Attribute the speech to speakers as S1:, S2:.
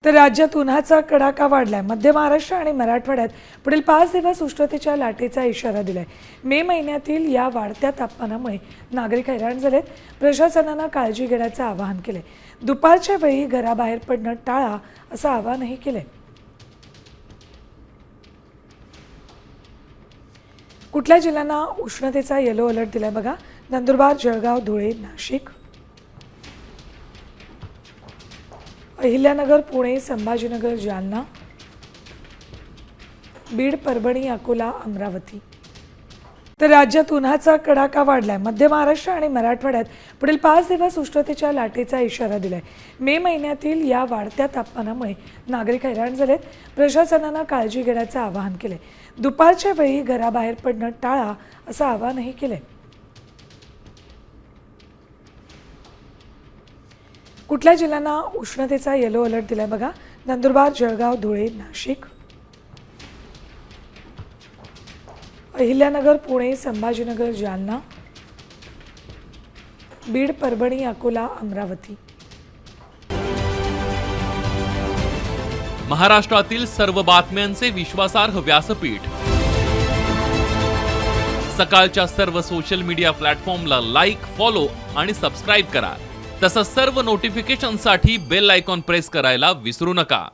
S1: तर राज्यात उन्हाचा कडाका वाढलाय। मध्य महाराष्ट्र आणि मराठवाड्यात पुढील 5 दिवस उष्णतेच्या लाटेचा इशारा दिलाय। मे महिन्यातील या वाढत्या तापमानामुळे नागरिक हैराण झालेत। प्रशासनानं काळजी घेण्याचं आवाहन केलंय। दुपारच्या वेळी घराबाहेर पडणं टाळा असं आवाहनही केलंय। कुठल्या जिल्ह्यांना उष्णतेचा येलो अलर्ट दिलाय बघा। नंदुरबार, जळगाव, धुळे, नाशिक, अहिल्यानगर, पुणे, संभाजीनगर, जालना, बीड, परभणी, अकोला, अमरावती। तर राज्यात उन्हाचा कडाका वाढलाय। मध्य महाराष्ट्र आणि मराठवाड्यात पुढील 5 दिवस उष्णतेच्या लाटेचा इशारा दिलाय। मे महिन्यातील या वाढत्या तापमानामुळे नागरिक हैराण झालेत। प्रशासनानं काळजी घेण्याचं आवाहन केलंय। दुपारच्या वेळी घराबाहेर पडणं टाळा असं आवाहनही केलंय। कुठल्या जिल्ह्यांना उष्णतेचा येलो अलर्ट दिलाय बघा। नंदुरबार, जळगाव, धुळे, नाशिक, अहिल्यानगर, पुणे, संभाजीनगर, जालना, बीड, परभणी, अकोला, अमरावती।
S2: महाराष्ट्रातील सर्व बातम्यांचे विश्वासार्ह व्यासपीठ, सकाळच्या सर्व सोशल मीडिया प्लॅटफॉर्मला लाईक, फॉलो आणि सबस्क्राईब करा। तसंच सर्व नोटिफिकेशनसाठी बेल आयकॉन प्रेस करायला विसरू नका।